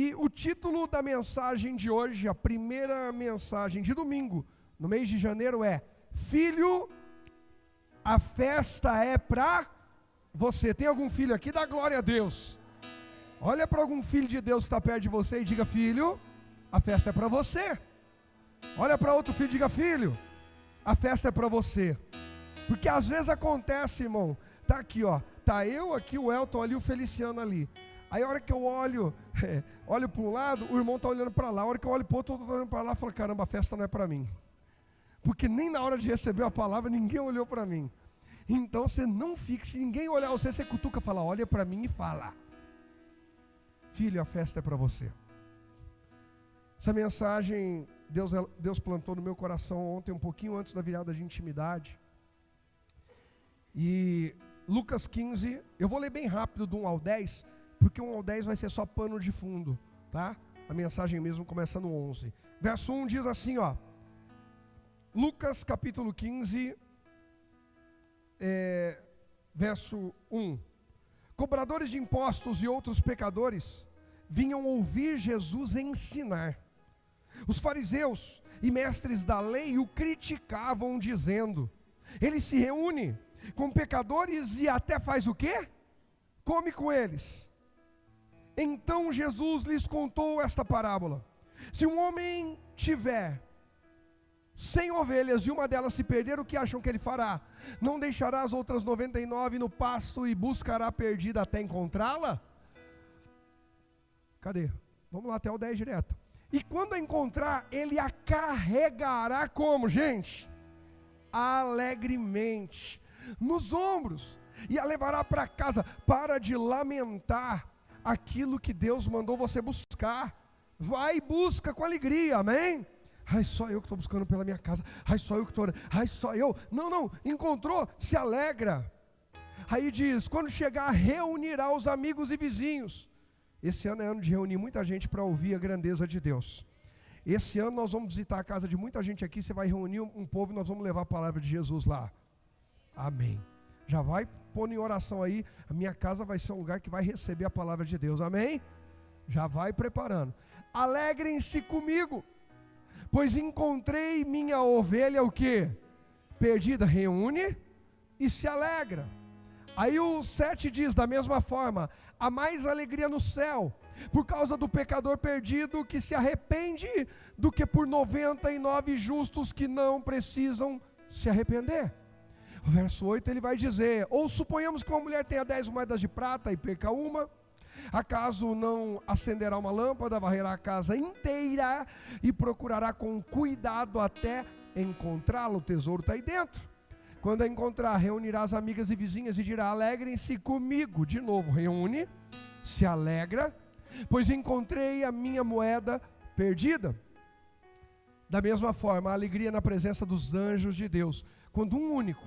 E o título da mensagem de hoje, a primeira mensagem de domingo, no mês de janeiro é: Filho, a festa é para você. Tem algum filho aqui? Dá glória a Deus. Olha para algum filho de Deus que está perto de você e diga: filho, a festa é para você. Olha para outro filho e diga: filho, a festa é para você. Porque às vezes acontece, irmão, tá aqui, ó, tá eu aqui, o Elton ali, o Feliciano ali. Aí a hora que eu olho para um lado, o irmão está olhando para lá. A hora que eu olho para o outro, eu estou olhando para lá e falo: caramba, a festa não é para mim. Porque nem na hora de receber a palavra, ninguém olhou para mim. Então você não fique, se ninguém olhar você, você cutuca, fala: olha para mim e fala: filho, a festa é para você. Essa mensagem, Deus plantou no meu coração ontem, um pouquinho antes da virada de intimidade. E Lucas 15, eu vou ler bem rápido do 1 ao 10, porque 1 ao 10 vai ser só pano de fundo, tá? A mensagem mesmo começa no 11. Verso 1 diz assim, ó. Lucas capítulo 15, verso 1. Cobradores de impostos e outros pecadores vinham ouvir Jesus ensinar. Os fariseus e mestres da lei o criticavam, dizendo: ele se reúne com pecadores e até faz o quê? Come com eles. Então Jesus lhes contou esta parábola: se um homem tiver 100 ovelhas e uma delas se perder, o que acham que ele fará? Não deixará as outras 99 no pasto e buscará a perdida até encontrá-la? Cadê? Vamos lá até o 10 direto. E quando a encontrar, ele a carregará como, gente? Alegremente, nos ombros, e a levará para casa. Para de lamentar aquilo que Deus mandou você buscar. Vai e busca com alegria, amém? Ai, só eu que estou buscando pela minha casa. Ai, só eu que estou orando. Ai, só eu. Não, encontrou, se alegra. Aí diz: quando chegar, reunirá os amigos e vizinhos. Esse ano é ano de reunir muita gente para ouvir a grandeza de Deus. Esse ano nós vamos visitar a casa de muita gente aqui. Você vai reunir um povo e nós vamos levar a palavra de Jesus lá. Amém. Já vai pondo em oração aí: a minha casa vai ser um lugar que vai receber a palavra de Deus, amém? Já vai preparando. Alegrem-se comigo, pois encontrei minha ovelha, o quê? Perdida. Reúne e se alegra. Aí o 7 diz, da mesma forma: há mais alegria no céu por causa do pecador perdido que se arrepende, do que por 99 justos que não precisam se arrepender. O verso 8 ele vai dizer: ou suponhamos que uma mulher tenha 10 moedas de prata e perca uma, acaso não acenderá uma lâmpada, varrerá a casa inteira e procurará com cuidado até encontrá-la? O tesouro está aí dentro. Quando a encontrar, reunirá as amigas e vizinhas e dirá: alegrem-se comigo. De novo, reúne, se alegra, pois encontrei a minha moeda perdida. Da mesma forma, a alegria na presença dos anjos de Deus, quando um único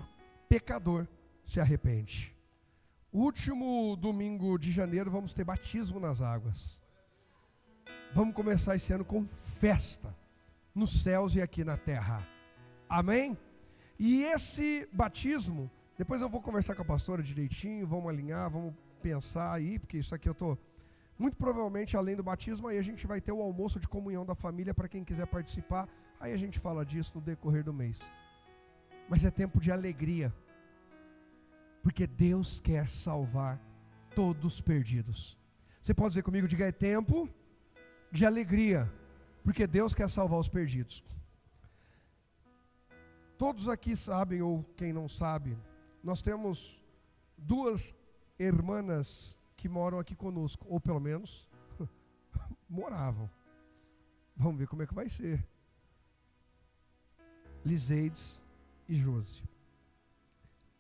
pecador se arrepende. Último domingo de janeiro vamos ter batismo nas águas. Vamos começar esse ano com festa nos céus e aqui na terra. Amém? E esse batismo, depois eu vou conversar com a pastora direitinho, vamos alinhar, vamos pensar aí, porque isso aqui eu estou, muito provavelmente além do batismo, aí a gente vai ter o almoço de comunhão da família para quem quiser participar, aí a gente fala disso no decorrer do mês. Mas é tempo de alegria, porque Deus quer salvar todos os perdidos. Você pode dizer comigo, diga: é tempo de alegria, porque Deus quer salvar os perdidos. Todos aqui sabem, ou quem não sabe, nós temos 2 irmãs que moram aqui conosco, ou pelo menos moravam. Vamos ver como é que vai ser. Liseides e Josi.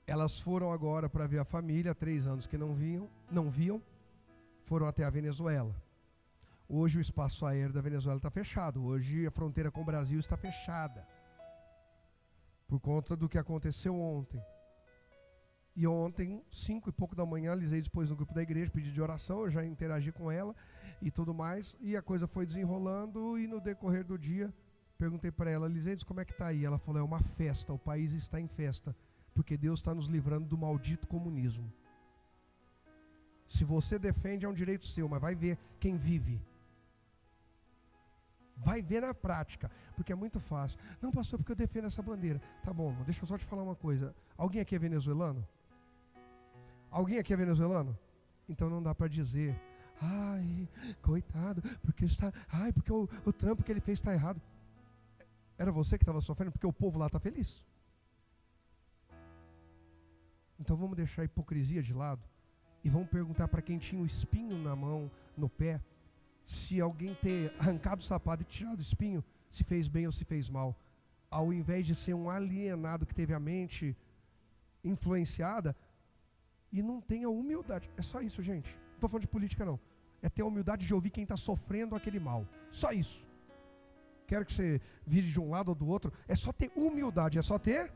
Elas foram agora para ver a família, há 3 anos que não viam, foram até a Venezuela. Hoje o espaço aéreo da Venezuela está fechado, hoje a fronteira com o Brasil está fechada, por conta do que aconteceu ontem. E ontem, 5 e pouco da manhã, a Liseides pôs no grupo da igreja, pedido de oração, eu já interagi com ela e tudo mais, e a coisa foi desenrolando, e no decorrer do dia, perguntei para ela: Liseides, como é que está aí? Ela falou: é uma festa, o país está em festa, porque Deus está nos livrando do maldito comunismo. Se você defende, é um direito seu, mas vai ver quem vive. Vai ver na prática, porque é muito fácil. Não, pastor, porque eu defendo essa bandeira. Tá bom, deixa eu só te falar uma coisa. Alguém aqui é venezuelano? Alguém aqui é venezuelano? Então não dá para dizer, ai, coitado, porque está, ai, porque o trampo que ele fez está errado. Era você que estava sofrendo, porque o povo lá está feliz. Então vamos deixar a hipocrisia de lado e vamos perguntar para quem tinha o espinho na mão, no pé, se alguém ter arrancado o sapato e tirado o espinho, se fez bem ou se fez mal. Ao invés de ser um alienado que teve a mente influenciada e não tem a humildade. É só isso, gente. Não estou falando de política, não. É ter a humildade de ouvir quem está sofrendo aquele mal. Só isso. Quero que você vire de um lado ou do outro. É só ter humildade. É só ter.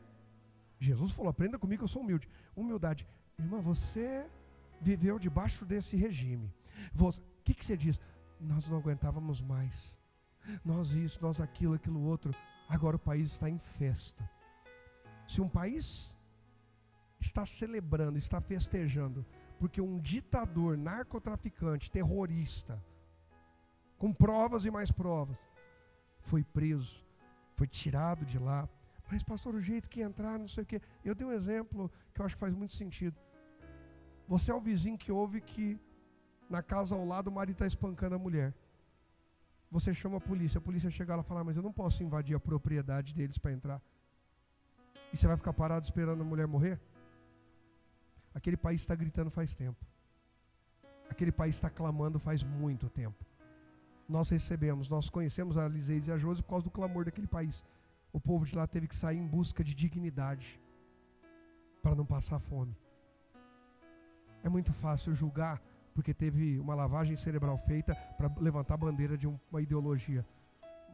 Jesus falou, aprenda comigo que eu sou humilde. Humildade. Irmã, você viveu debaixo desse regime. O que você diz? Nós não aguentávamos mais. Nós isso, nós aquilo, aquilo outro. Agora o país está em festa. Se um país está celebrando, está festejando, porque um ditador, narcotraficante, terrorista, com provas e mais provas, foi preso, foi tirado de lá. Mas pastor, o jeito que entrar, não sei o quê. Eu dei um exemplo que eu acho que faz muito sentido. Você é o vizinho que ouve que na casa ao lado o marido está espancando a mulher. Você chama a polícia chega lá e fala, mas eu não posso invadir a propriedade deles para entrar. E você vai ficar parado esperando a mulher morrer? Aquele país está gritando faz tempo. Aquele país está clamando faz muito tempo. Nós conhecemos a Liseides e a Josi por causa do clamor daquele país. O povo de lá teve que sair em busca de dignidade para não passar fome. É muito fácil julgar porque teve uma lavagem cerebral feita para levantar a bandeira de uma ideologia.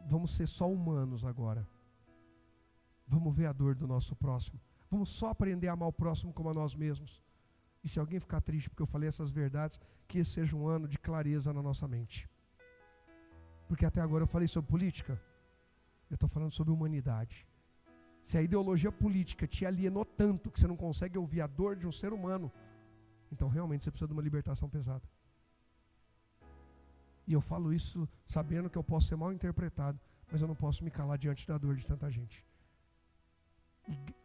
Vamos ser só humanos agora. Vamos ver a dor do nosso próximo. Vamos só aprender a amar o próximo como a nós mesmos. E se alguém ficar triste porque eu falei essas verdades, que esse seja um ano de clareza na nossa mente. Porque até agora eu falei sobre política, eu estou falando sobre humanidade. Se a ideologia política te alienou tanto que você não consegue ouvir a dor de um ser humano, então realmente você precisa de uma libertação pesada. E eu falo isso sabendo que eu posso ser mal interpretado, mas eu não posso me calar diante da dor de tanta gente.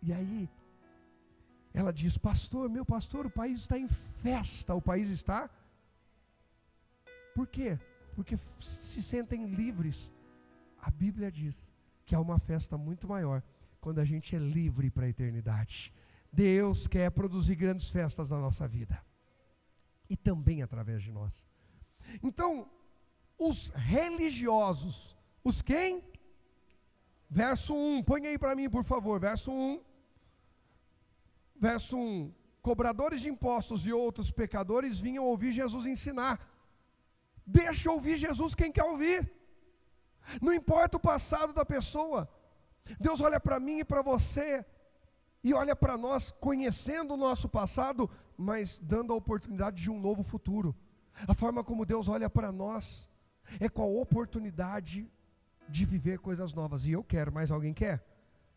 E aí, ela diz, pastor, meu pastor, o país está em festa. O país está? Por quê? Porque se sentem livres. A Bíblia diz que há uma festa muito maior quando a gente é livre para a eternidade. Deus quer produzir grandes festas na nossa vida. E também através de nós. Então, os religiosos, os quem? Verso 1, põe aí para mim por favor, verso 1. Verso 1, cobradores de impostos e outros pecadores vinham ouvir Jesus ensinar. Deixa ouvir Jesus quem quer ouvir. Não importa o passado da pessoa. Deus olha para mim e para você, e olha para nós conhecendo o nosso passado, mas dando a oportunidade de um novo futuro. A forma como Deus olha para nós é com a oportunidade de viver coisas novas. E eu quero, mas alguém quer?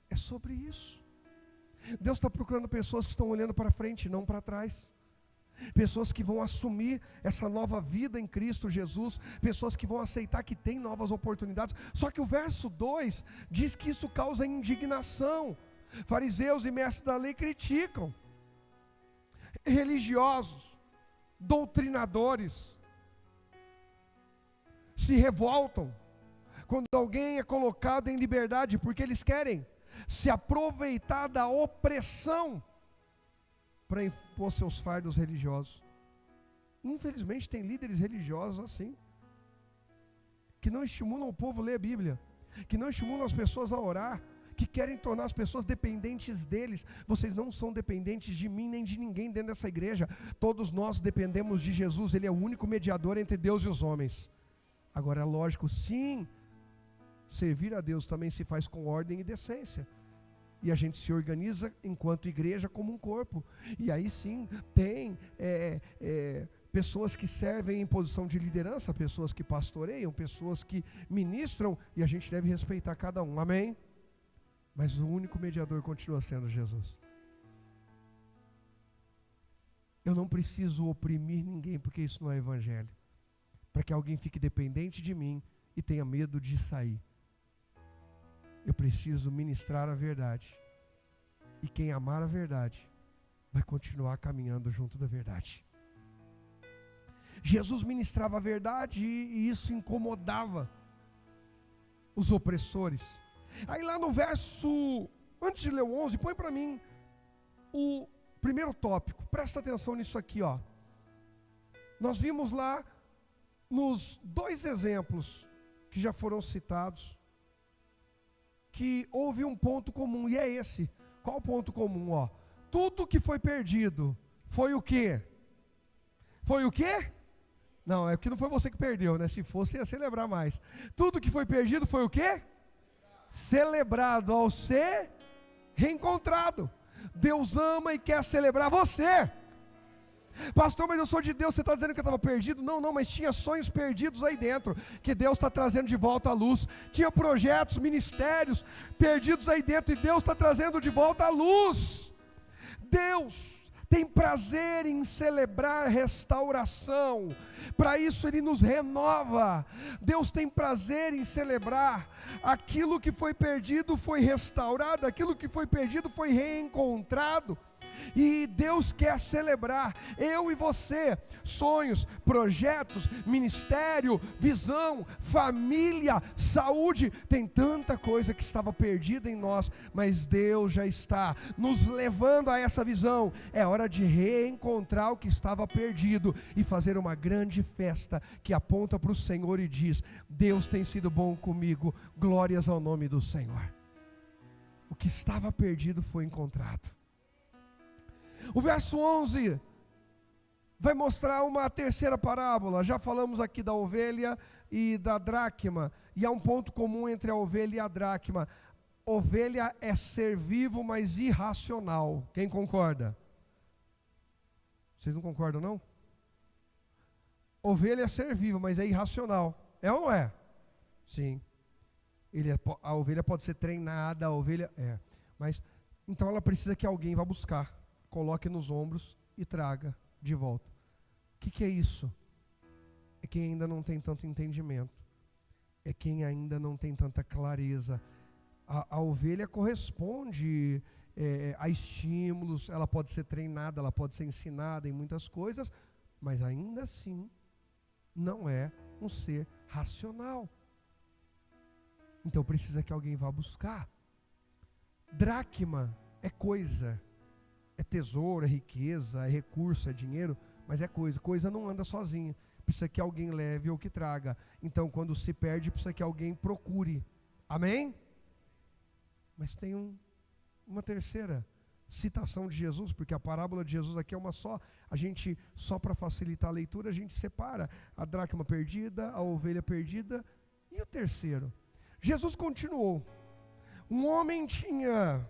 É sobre isso. Deus está procurando pessoas que estão olhando para frente, não para trás. Pessoas que vão assumir essa nova vida em Cristo Jesus. Pessoas que vão aceitar que tem novas oportunidades. Só que o verso 2 diz que isso causa indignação. Fariseus e mestres da lei criticam. Religiosos, doutrinadores, se revoltam quando alguém é colocado em liberdade, porque eles querem se aproveitar da opressão para impor seus fardos religiosos. Infelizmente tem líderes religiosos assim, que não estimulam o povo a ler a Bíblia, que não estimulam as pessoas a orar, que querem tornar as pessoas dependentes deles. Vocês não são dependentes de mim nem de ninguém dentro dessa igreja. Todos nós dependemos de Jesus. Ele é o único mediador entre Deus e os homens. Agora é lógico, sim, servir a Deus também se faz com ordem e decência. E a gente se organiza enquanto igreja como um corpo. E aí sim, tem pessoas que servem em posição de liderança, pessoas que pastoreiam, pessoas que ministram, e a gente deve respeitar cada um, amém? Mas o único mediador continua sendo Jesus. Eu não preciso oprimir ninguém, porque isso não é evangelho. Para que alguém fique dependente de mim e tenha medo de sair. Eu preciso ministrar a verdade. E quem amar a verdade vai continuar caminhando junto da verdade. Jesus ministrava a verdade e isso incomodava os opressores. Aí lá no verso, antes de ler o 11, põe para mim o primeiro tópico. Presta atenção nisso aqui, ó. Nós vimos lá nos 2 exemplos que já foram citados, que houve um ponto comum, e é esse. Qual o ponto comum? Ó, tudo que foi perdido foi o quê? Foi o quê? Não, é que não foi você que perdeu, né? Se fosse, ia celebrar mais. Tudo que foi perdido foi o quê? Celebrado ao ser reencontrado. Deus ama e quer celebrar você. Pastor, mas eu sou de Deus, você está dizendo que eu estava perdido? Não, mas tinha sonhos perdidos aí dentro, que Deus está trazendo de volta à luz. Tinha projetos, ministérios perdidos aí dentro, e Deus está trazendo de volta à luz. Deus tem prazer em celebrar restauração, para isso Ele nos renova. Deus tem prazer em celebrar aquilo que foi perdido foi restaurado, aquilo que foi perdido foi reencontrado. E Deus quer celebrar eu e você, sonhos, projetos, ministério, visão, família, saúde. Tem tanta coisa que estava perdida em nós, mas Deus já está nos levando a essa visão. É hora de reencontrar o que estava perdido e fazer uma grande festa que aponta para o Senhor e diz: Deus tem sido bom comigo, glórias ao nome do Senhor. O que estava perdido foi encontrado. O verso 11 vai mostrar uma terceira parábola. Já falamos aqui da ovelha e da dracma, e há um ponto comum entre a ovelha e a dracma. Ovelha é ser vivo, mas irracional. Quem concorda? Vocês não concordam, não? Ovelha é ser vivo, mas é irracional. É ou não é? Sim. A ovelha pode ser treinada, a ovelha mas então ela precisa que alguém vá buscar, coloque nos ombros e traga de volta. O que é isso? É quem ainda não tem tanto entendimento, é quem ainda não tem tanta clareza. A ovelha corresponde a estímulos, ela pode ser treinada, ela pode ser ensinada em muitas coisas, mas ainda assim não é um ser racional. Então precisa que alguém vá buscar. Dracma é coisa, é tesouro, é riqueza, é recurso, é dinheiro, mas é coisa. Coisa não anda sozinha, precisa que alguém leve ou que traga. Então quando se perde, precisa que alguém procure. Amém? Mas tem uma terceira citação de Jesus, porque a parábola de Jesus aqui é uma só. A gente, só para facilitar a leitura, a gente separa a dracma perdida, a ovelha perdida e o terceiro. Jesus continuou. Um homem tinha...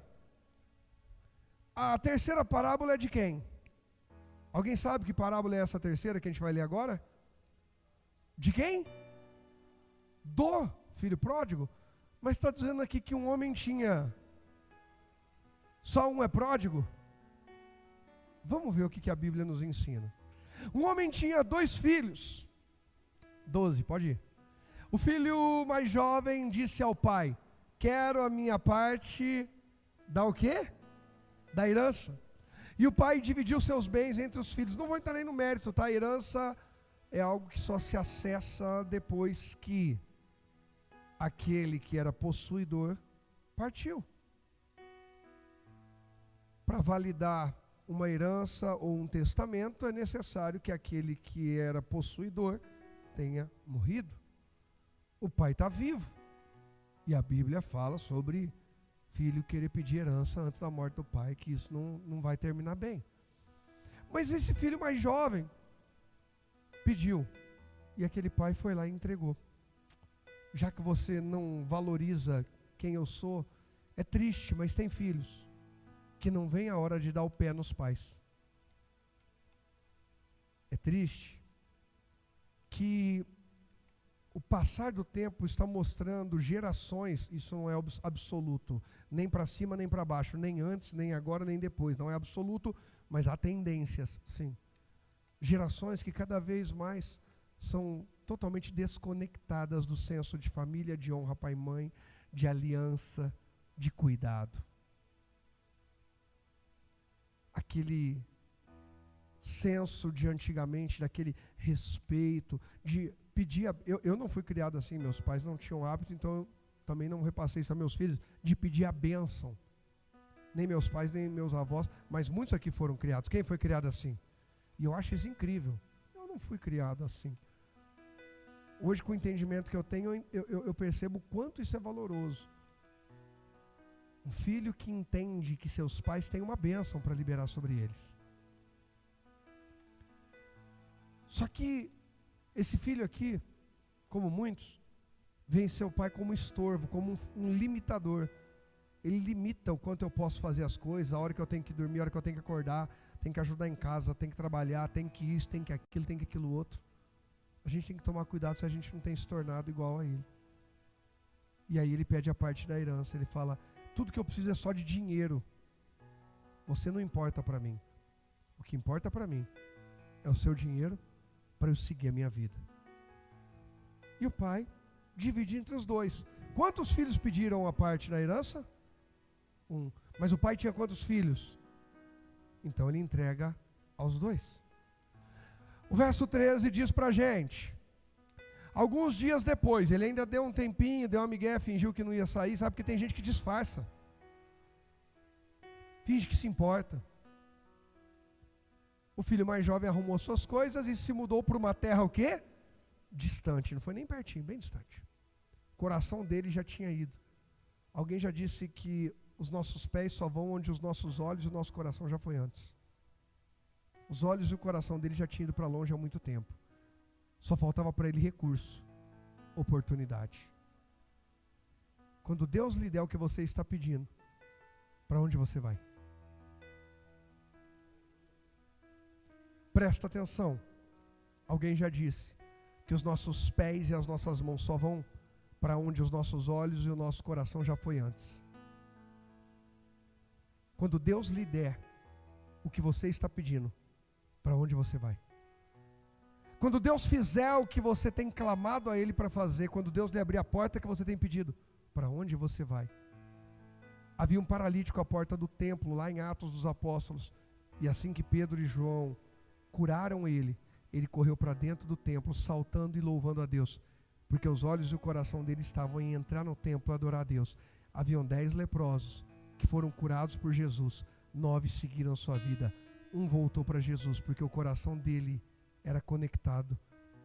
A terceira parábola é de quem? Alguém sabe que parábola é essa terceira que a gente vai ler agora? De quem? Do filho pródigo. Mas está dizendo aqui que um homem tinha... Só um é pródigo? Vamos ver o que a Bíblia nos ensina. Um homem tinha 2 filhos. 12, pode ir. O filho mais jovem disse ao pai: quero a minha parte da o quê? Da herança. E o pai dividiu seus bens entre os filhos. Não vou entrar nem no mérito, tá? A herança é algo que só se acessa depois que aquele que era possuidor partiu. Para validar uma herança ou um testamento, é necessário que aquele que era possuidor tenha morrido. O pai está vivo. E a Bíblia fala sobre filho querer pedir herança antes da morte do pai, que isso não vai terminar bem. Mas esse filho mais jovem pediu, e aquele pai foi lá e entregou. Já que você não valoriza quem eu sou, é triste, mas tem filhos que não vem a hora de dar o pé nos pais. É triste que o passar do tempo está mostrando gerações, isso não é absoluto, nem para cima nem para baixo, nem antes, nem agora, nem depois, não é absoluto, mas há tendências, sim. Gerações que cada vez mais são totalmente desconectadas do senso de família, de honra pai e mãe, de aliança, de cuidado. Aquele senso de antigamente, daquele respeito, de pedir, eu não fui criado assim, meus pais não tinham hábito, então eu também não repassei isso a meus filhos, de pedir a bênção. Nem meus pais, nem meus avós, mas muitos aqui foram criados. Quem foi criado assim? E eu acho isso incrível. Eu não fui criado assim. Hoje, com o entendimento que eu tenho, eu percebo o quanto isso é valoroso. Um filho que entende que seus pais têm uma bênção para liberar sobre eles. Só que esse filho aqui, como muitos, vê seu pai como estorvo, como um limitador. Ele limita o quanto eu posso fazer as coisas, a hora que eu tenho que dormir, a hora que eu tenho que acordar, tenho que ajudar em casa, tenho que trabalhar, tenho que isso, tenho que aquilo, tenho que aquilo outro. A gente tem que tomar cuidado se a gente não tem se tornado igual a ele. E aí ele pede a parte da herança, ele fala, tudo que eu preciso é só de dinheiro. Você não importa para mim. O que importa para mim é o seu dinheiro para eu seguir a minha vida. E o pai divide entre os dois. Quantos filhos pediram a parte da herança? 1. Mas o pai tinha quantos filhos? Então ele entrega aos 2. O verso 13 diz pra gente, alguns dias depois, ele ainda deu um tempinho, deu uma migué, fingiu que não ia sair, sabe que tem gente que disfarça. Finge que se importa. O filho mais jovem arrumou suas coisas e se mudou para uma terra o quê? Distante, não foi nem pertinho, bem distante. O coração dele já tinha ido. Alguém já disse que os nossos pés só vão onde os nossos olhos e o nosso coração já foi antes. Os olhos e o coração dele já tinham ido para longe há muito tempo. Só faltava para ele recurso, oportunidade. Quando Deus lhe der o que você está pedindo, para onde você vai? Presta atenção. Alguém já disse que os nossos pés e as nossas mãos só vão para onde os nossos olhos e o nosso coração já foi antes. Quando Deus lhe der o que você está pedindo, para onde você vai? Quando Deus fizer o que você tem clamado a Ele para fazer, quando Deus lhe abrir a porta que você tem pedido, para onde você vai? Havia um paralítico à porta do templo, lá em Atos dos Apóstolos, e assim que Pedro e João curaram ele, ele correu para dentro do templo, saltando e louvando a Deus, porque os olhos e o coração dele estavam em entrar no templo e adorar a Deus. Haviam 10 leprosos que foram curados por Jesus, 9 seguiram sua vida, um voltou para Jesus, porque o coração dele era conectado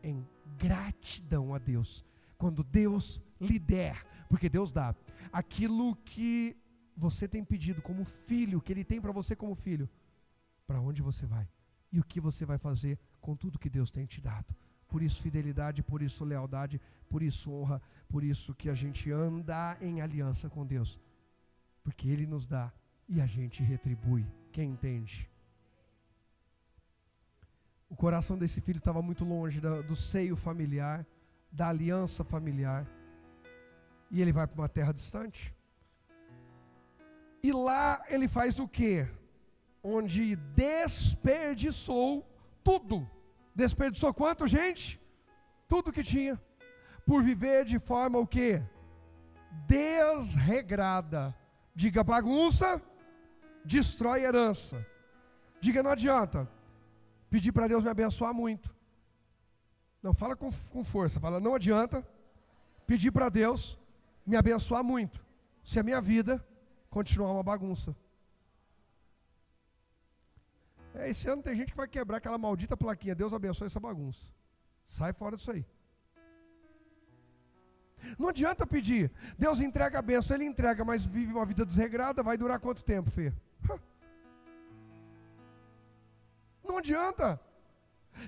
em gratidão a Deus. Quando Deus lhe der, porque Deus dá, aquilo que você tem pedido como filho, que Ele tem para você como filho, para onde você vai? E o que você vai fazer com tudo que Deus tem te dado? Por isso fidelidade, por isso lealdade, por isso honra, por isso que a gente anda em aliança com Deus. Porque Ele nos dá e a gente retribui. Quem entende? O coração desse filho estava muito longe do seio familiar, da aliança familiar. E ele vai para uma terra distante. E lá ele faz o quê? Onde desperdiçou tudo. Desperdiçou quanto, gente? Tudo que tinha. Por viver de forma o quê? Desregrada. Diga bagunça, destrói herança. Diga não adianta pedir para Deus me abençoar muito. Não, fala com força. Fala, não adianta pedir para Deus me abençoar muito, se a minha vida continuar uma bagunça. Esse ano tem gente que vai quebrar aquela maldita plaquinha, Deus abençoe essa bagunça. Sai fora disso aí. Não adianta pedir, Deus entrega a bênção, Ele entrega, mas vive uma vida desregrada, vai durar quanto tempo, Fê? Não adianta.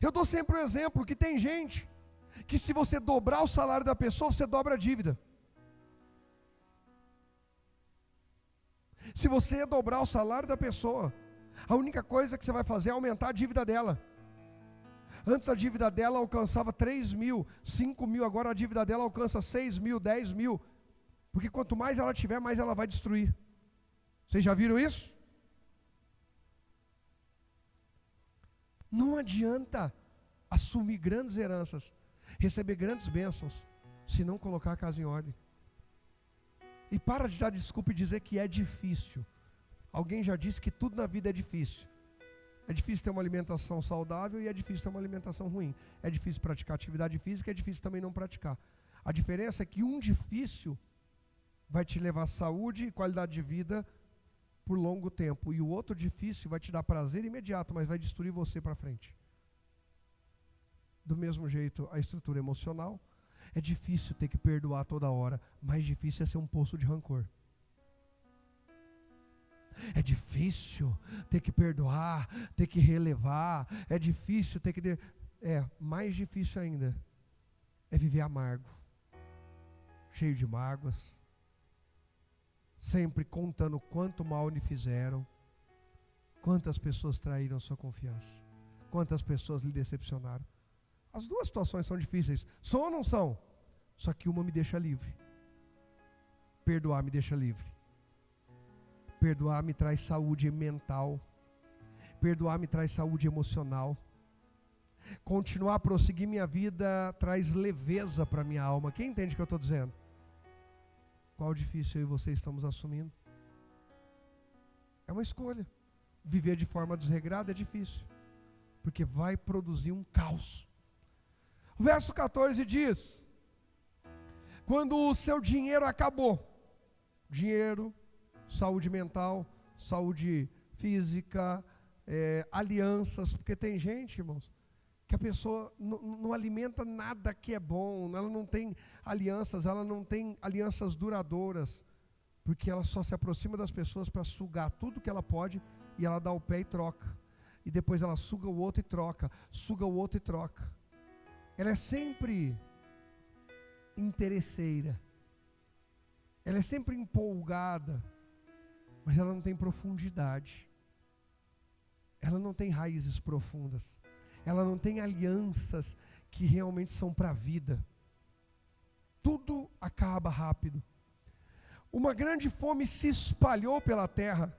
Eu dou sempre o exemplo que tem gente que se você dobrar o salário da pessoa, você dobra a dívida. Se você dobrar o salário da pessoa, a única coisa que você vai fazer é aumentar a dívida dela. Antes a dívida dela alcançava 3 mil, 5 mil, agora a dívida dela alcança 6 mil, 10 mil. Porque quanto mais ela tiver, mais ela vai destruir. Vocês já viram isso? Não adianta assumir grandes heranças receber grandes bênçãos, se não colocar a casa em ordem. E para de dar desculpa e dizer que é difícil. Alguém já disse que tudo na vida é difícil. É difícil ter uma alimentação saudável e é difícil ter uma alimentação ruim. É difícil praticar atividade física, é difícil também não praticar. A diferença é que um difícil vai te levar à saúde e qualidade de vida por longo tempo. E o outro difícil vai te dar prazer imediato, mas vai destruir você para frente. Do mesmo jeito, a estrutura emocional. É difícil ter que perdoar toda hora. Mais difícil é ser um poço de rancor. É difícil ter que perdoar, ter que relevar. É difícil ter que... mais difícil ainda é viver amargo, cheio de mágoas, sempre contando quanto mal lhe fizeram, quantas pessoas traíram sua confiança, quantas pessoas lhe decepcionaram. As duas situações são difíceis, são ou não são? Só que uma me deixa livre. Perdoar me deixa livre. Perdoar me traz saúde mental. Perdoar me traz saúde emocional. Continuar a prosseguir minha vida traz leveza para minha alma. Quem entende o que eu estou dizendo? Qual difícil eu e você estamos assumindo? É uma escolha. Viver de forma desregrada é difícil, porque vai produzir um caos. O verso 14 diz: quando o seu dinheiro acabou, dinheiro, saúde mental, saúde física, alianças, porque tem gente, irmãos, que a pessoa não alimenta nada que é bom, ela não tem alianças duradouras, porque ela só se aproxima das pessoas para sugar tudo que ela pode, e ela dá o pé e troca, e depois ela suga o outro e troca, suga o outro e troca. Ela é sempre interesseira, ela é sempre empolgada, mas ela não tem profundidade, ela não tem raízes profundas, ela não tem alianças que realmente são para a vida. Tudo acaba rápido. Uma grande fome se espalhou pela terra,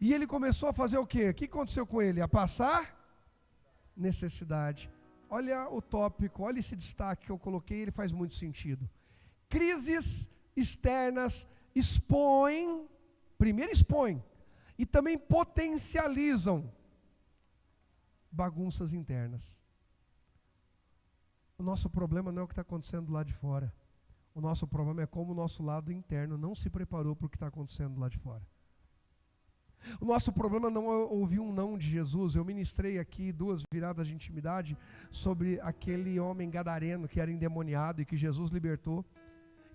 e ele começou a fazer o quê? O que aconteceu com ele? A passar necessidade. Olha o tópico, olha esse destaque que eu coloquei, ele faz muito sentido. Crises externas primeiro expõem, e também potencializam bagunças internas. O nosso problema não é o que está acontecendo do lado de fora. O nosso problema é como o nosso lado interno não se preparou para o que está acontecendo do lado de fora. O nosso problema não é ouvir um não de Jesus. Eu ministrei aqui 2 viradas de intimidade sobre aquele homem gadareno que era endemoniado e que Jesus libertou.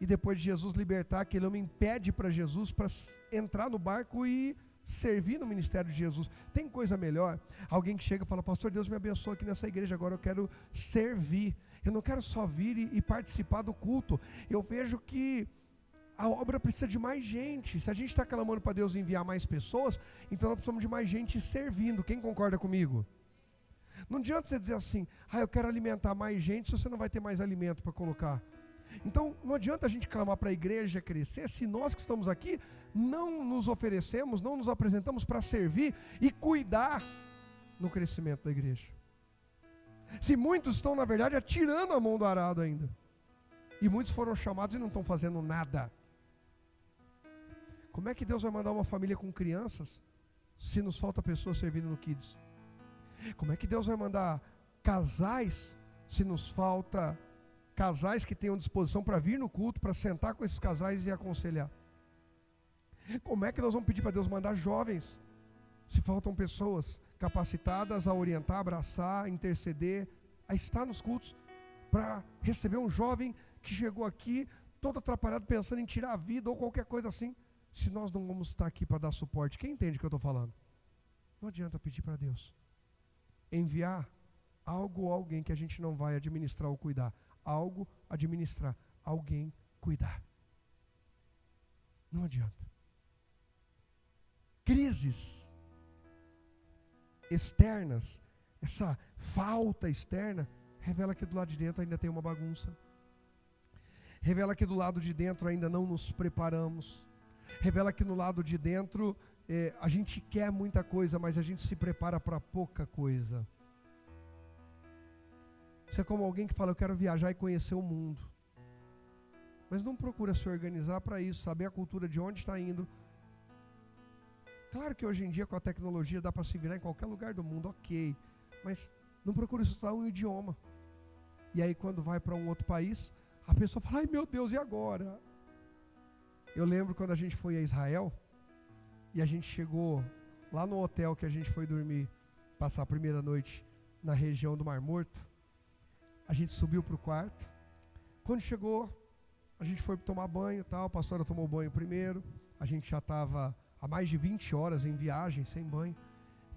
E depois de Jesus libertar, aquele homem pede para Jesus para entrar no barco e servir no ministério de Jesus. Tem coisa melhor? Alguém que chega e fala: pastor, Deus me abençoou aqui nessa igreja, agora eu quero servir. Eu não quero só vir e participar do culto. Eu vejo que a obra precisa de mais gente. Se a gente está clamando para Deus enviar mais pessoas, então nós precisamos de mais gente servindo. Quem concorda comigo? Não adianta você dizer assim: eu quero alimentar mais gente, se você não vai ter mais alimento para colocar. Então não adianta a gente clamar para a igreja crescer, se nós que estamos aqui não nos oferecemos, não nos apresentamos para servir e cuidar no crescimento da igreja. Se muitos estão, na verdade, atirando a mão do arado ainda, e muitos foram chamados e não estão fazendo nada. Como é que Deus vai mandar uma família com crianças se nos falta pessoas servindo no Kids? Como é que Deus vai mandar casais se nos falta casais que tenham disposição para vir no culto, para sentar com esses casais e aconselhar? Como é que nós vamos pedir para Deus mandar jovens se faltam pessoas capacitadas a orientar, abraçar, interceder, a estar nos cultos, para receber um jovem que chegou aqui todo atrapalhado, pensando em tirar a vida ou qualquer coisa assim, se nós não vamos estar aqui para dar suporte? Quem entende o que eu estou falando? Não adianta pedir para Deus enviar algo ou alguém que a gente não vai administrar ou cuidar. Algo administrar, alguém cuidar. Não adianta. Crises externas, essa falta externa, revela que do lado de dentro ainda tem uma bagunça. Revela que do lado de dentro ainda não nos preparamos. Revela que no lado de dentro a gente quer muita coisa, mas a gente se prepara para pouca coisa. Você é como alguém que fala, eu quero viajar e conhecer o mundo. Mas não procura se organizar para isso, saber a cultura de onde está indo. Claro que hoje em dia com a tecnologia dá para se virar em qualquer lugar do mundo, ok. Mas não procura estudar um idioma. E aí quando vai para um outro país, a pessoa fala, ai meu Deus, e agora? Eu lembro quando a gente foi a Israel, e a gente chegou lá no hotel que a gente foi dormir, passar a primeira noite na região do Mar Morto. A gente subiu para o quarto. Quando chegou, a gente foi tomar banho e tal, a pastora tomou banho primeiro. A gente já estava há mais de 20 horas em viagem, sem banho.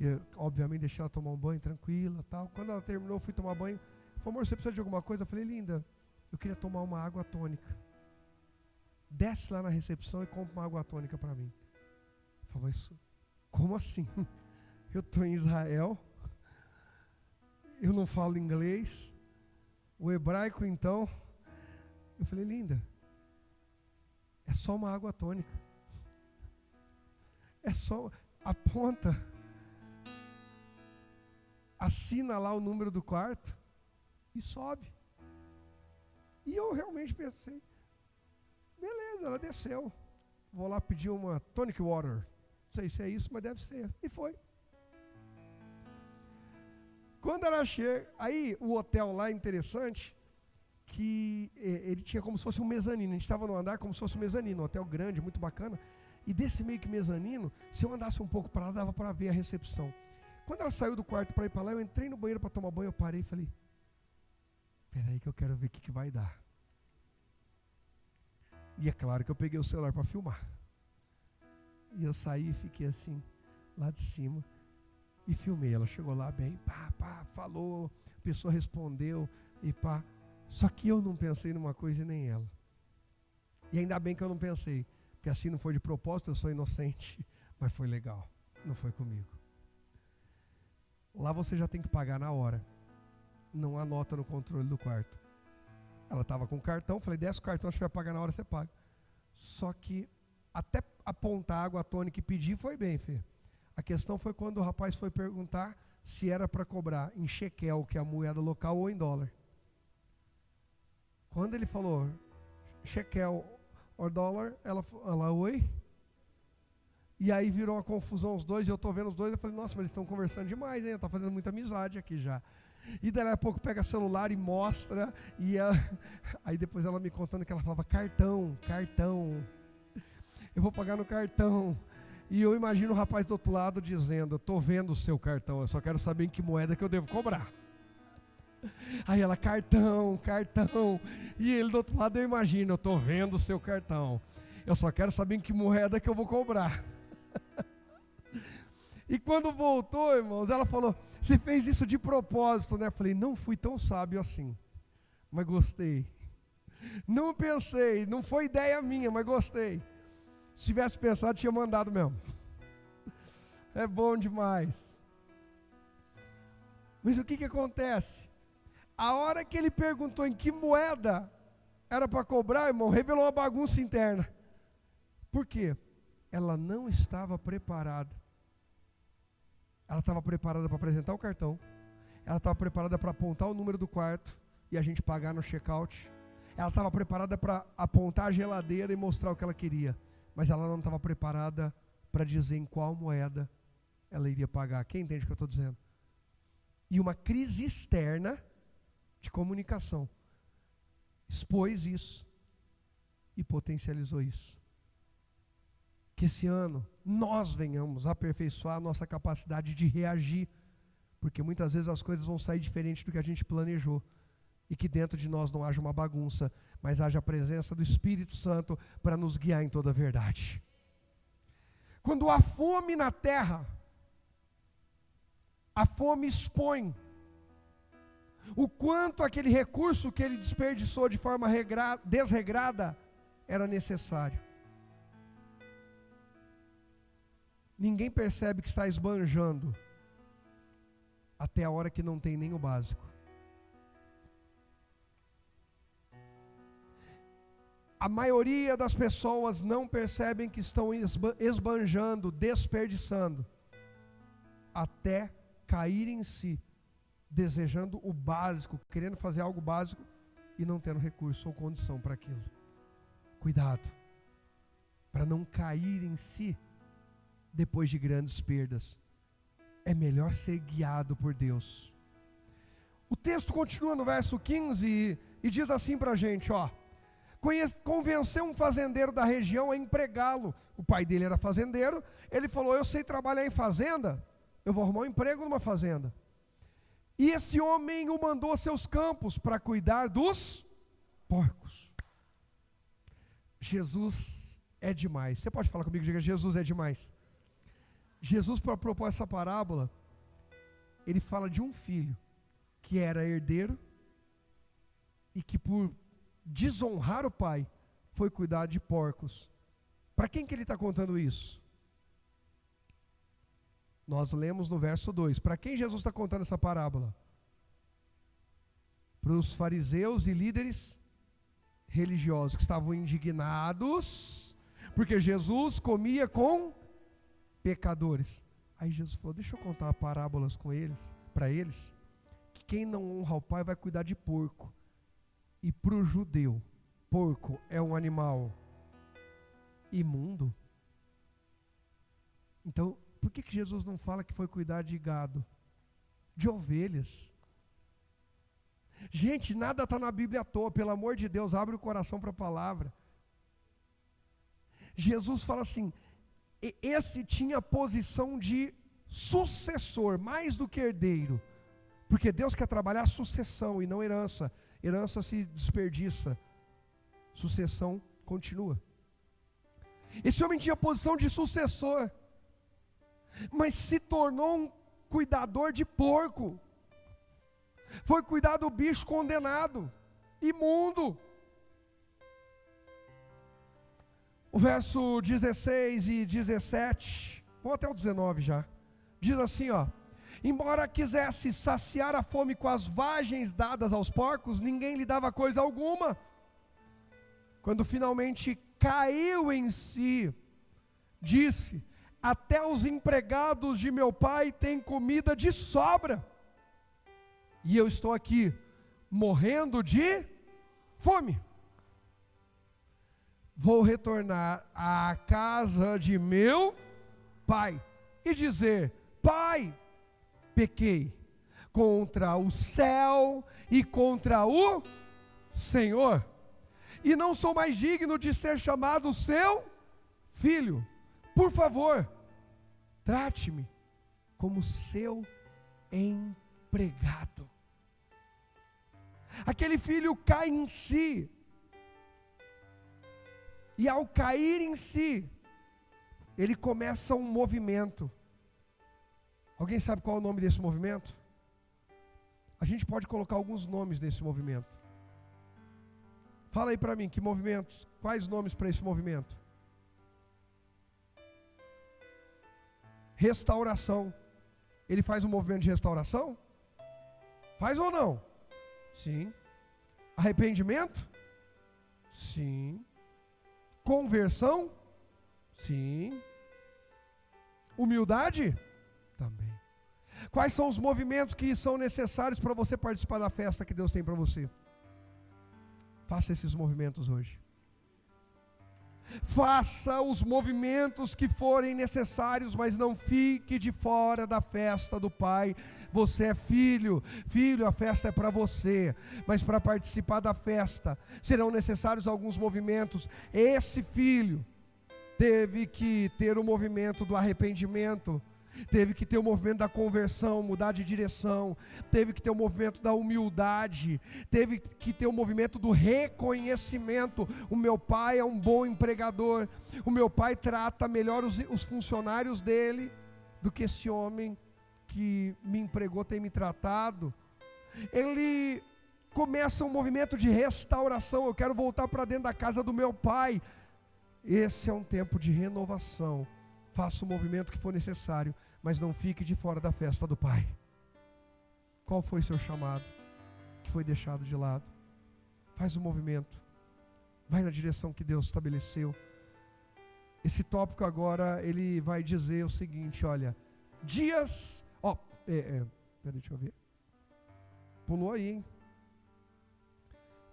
E, obviamente, deixei ela tomar um banho tranquila tal. Quando ela terminou, eu fui tomar banho. Falei, amor, você precisa de alguma coisa? Eu falei, linda, eu queria tomar uma água tônica. Desce lá na recepção e compra uma água tônica para mim. Eu falei, mas como assim? Eu estou em Israel, eu não falo inglês, o hebraico então. Eu falei, linda, é só uma água tônica. É só, aponta, assina lá o número do quarto e sobe. E eu realmente pensei, beleza, ela desceu. Vou lá pedir uma tonic water. Não sei se é isso, mas deve ser. E foi. Quando ela chega, aí o hotel lá é interessante, que ele tinha como se fosse um mezanino. A gente estava no andar como se fosse um mezanino, um hotel grande, muito bacana. E desse meio que mezanino, se eu andasse um pouco para lá, dava para ver a recepção. Quando ela saiu do quarto para ir para lá, eu entrei no banheiro para tomar banho, eu parei e falei, espera aí que eu quero ver o que vai dar. E é claro que eu peguei o celular para filmar. E eu saí e fiquei assim, lá de cima, e filmei. Ela chegou lá bem, falou, a pessoa respondeu, e pá. Só que eu não pensei numa coisa e nem ela. E ainda bem que eu não pensei, porque assim não foi de propósito, eu sou inocente, mas foi legal, não foi comigo. Lá você já tem que pagar na hora, não anota no controle do quarto. Ela estava com o cartão, falei, desce o cartão, se vai pagar na hora, você paga. Só que até apontar a água tônica e pedir foi bem, Fê. A questão foi quando o rapaz foi perguntar se era para cobrar em shekel, que é a moeda local, ou em dólar. Quando ele falou shekel ou dólar, ela oi? E aí virou uma confusão os dois, e eu estou vendo os dois, eu falei, nossa, mas eles estão conversando demais, hein? Está fazendo muita amizade aqui já. E daí a pouco pega celular e mostra, e aí depois ela me contando que ela falava, cartão, eu vou pagar no cartão. E eu imagino o rapaz do outro lado dizendo, eu estou vendo o seu cartão, eu só quero saber em que moeda que eu devo cobrar. Aí ela, cartão, e ele do outro lado eu imagino, eu estou vendo o seu cartão, eu só quero saber em que moeda que eu vou cobrar. E quando voltou, irmãos, ela falou, você fez isso de propósito, né? Eu falei, não fui tão sábio assim, mas gostei. Não pensei, não foi ideia minha, mas gostei. Se tivesse pensado, tinha mandado mesmo. É bom demais. Mas o que acontece? A hora que ele perguntou em que moeda era para cobrar, irmão, revelou uma bagunça interna. Por quê? Ela não estava preparada. Ela estava preparada para apresentar o cartão. Ela estava preparada para apontar o número do quarto e a gente pagar no check-out. Ela estava preparada para apontar a geladeira e mostrar o que ela queria. Mas ela não estava preparada para dizer em qual moeda ela iria pagar. Quem entende o que eu estou dizendo? E uma crise externa de comunicação expôs isso e potencializou isso. Que esse ano nós venhamos aperfeiçoar a nossa capacidade de reagir, porque muitas vezes as coisas vão sair diferente do que a gente planejou, e que dentro de nós não haja uma bagunça, mas haja a presença do Espírito Santo para nos guiar em toda a verdade. Quando há fome na terra, a fome expõe o quanto aquele recurso que ele desperdiçou de forma desregrada era necessário. Ninguém percebe que está esbanjando até a hora que não tem nem o básico. A maioria das pessoas não percebem que estão esbanjando, desperdiçando, até cair em si desejando o básico, querendo fazer algo básico e não tendo recurso ou condição para aquilo. Cuidado, para não cair em si depois de grandes perdas. É melhor ser guiado por Deus. O texto continua no verso 15 e diz assim para a gente, ó: convenceu um fazendeiro da região a empregá-lo. O pai dele era fazendeiro. Ele falou: eu sei trabalhar em fazenda, eu vou arrumar um emprego numa fazenda. E esse homem o mandou a seus campos para cuidar dos porcos. Jesus é demais. Você pode falar comigo? Diga: Jesus é demais. Jesus, para propor essa parábola, ele fala de um filho que era herdeiro e que, por desonrar o pai, foi cuidar de porcos. Para quem que ele está contando isso? Nós lemos no verso 2. Para quem Jesus está contando essa parábola? Para os fariseus e líderes religiosos que estavam indignados porque Jesus comia com pecadores. Aí Jesus falou: deixa eu contar parábolas com eles, para eles, que quem não honra o pai vai cuidar de porco. E para o judeu, porco é um animal imundo. Então, por que Jesus não fala que foi cuidar de gado, de ovelhas? Gente, nada está na Bíblia à toa, pelo amor de Deus, abre o coração para a palavra. Jesus fala assim: esse tinha posição de sucessor, mais do que herdeiro, porque Deus quer trabalhar sucessão e não herança. Herança se desperdiça, sucessão continua. Esse homem tinha posição de sucessor, mas se tornou um cuidador de porco. Foi cuidar do bicho condenado, imundo. O verso 16 e 17, vou até o 19 já, diz assim, ó: embora quisesse saciar a fome com as vagens dadas aos porcos, ninguém lhe dava coisa alguma. Quando finalmente caiu em si, disse: até os empregados de meu pai têm comida de sobra, e eu estou aqui morrendo de fome. Vou retornar à casa de meu pai e dizer: pai, pequei contra o céu e contra o Senhor, e não sou mais digno de ser chamado seu filho. Por favor, trate-me como seu empregado. Aquele filho cai em si, e ao cair em si, ele começa um movimento. Alguém sabe qual é o nome desse movimento? A gente pode colocar alguns nomes nesse movimento. Fala aí para mim, que movimentos? Quais nomes para esse movimento? Restauração. Ele faz um movimento de restauração? Faz ou não? Sim. Arrependimento? Sim. Conversão? Sim. Humildade? Também. Quais são os movimentos que são necessários para você participar da festa que Deus tem para você? Faça esses movimentos hoje. Faça os movimentos que forem necessários, mas não fique de fora da festa do Pai. Você é filho, a festa é para você, mas para participar da festa serão necessários alguns movimentos. Esse filho teve que ter o movimento do arrependimento, teve que ter o movimento da conversão, mudar de direção, teve que ter o movimento da humildade, teve que ter o movimento do reconhecimento. O meu pai é um bom empregador, o meu pai trata melhor os funcionários dele do que esse homem que me empregou tem me tratado. Ele começa um movimento de restauração. Eu quero voltar para dentro da casa do meu pai. Esse é um tempo de renovação. Faça o movimento que for necessário, mas não fique de fora da festa do Pai. Qual foi seu chamado que foi deixado de lado? Faz o movimento, vai na direção que Deus estabeleceu. Esse tópico agora, ele vai dizer o seguinte, olha, dias, deixa eu ver, Pulou aí, hein?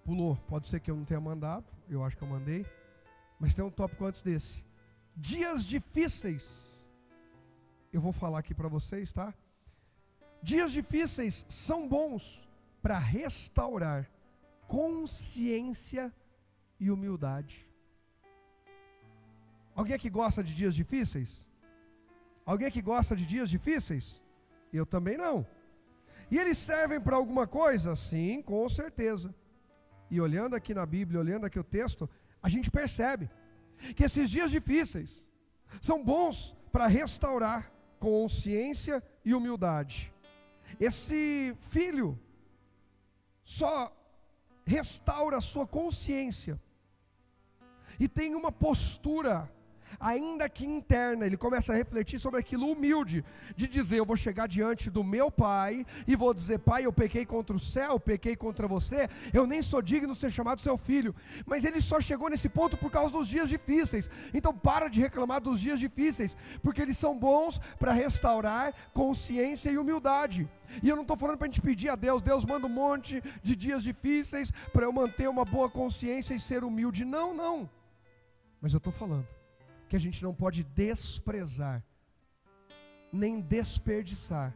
Pulou. Pode ser que eu não tenha mandado, eu acho que eu mandei. Mas tem um tópico antes desse. Dias difíceis. Eu vou falar aqui para vocês, tá? Dias difíceis são bons para restaurar consciência e humildade. Alguém aqui gosta de dias difíceis? Alguém aqui gosta de dias difíceis? Eu também não. E eles servem para alguma coisa? Sim, com certeza. E olhando aqui na Bíblia, olhando aqui o texto, a gente percebe que esses dias difíceis são bons para restaurar consciência e humildade. Esse filho só restaura a sua consciência e tem uma postura, ainda que interna. Ele começa a refletir sobre aquilo humilde, de dizer: eu vou chegar diante do meu pai e vou dizer: pai, eu pequei contra o céu, pequei contra você, eu nem sou digno de ser chamado seu filho. Mas ele só chegou nesse ponto por causa dos dias difíceis. Então para de reclamar dos dias difíceis, porque eles são bons para restaurar consciência e humildade. E eu não estou falando para a gente pedir a Deus: Deus, manda um monte de dias difíceis para eu manter uma boa consciência e ser humilde. Não, não. Mas eu estou falando que a gente não pode desprezar, nem desperdiçar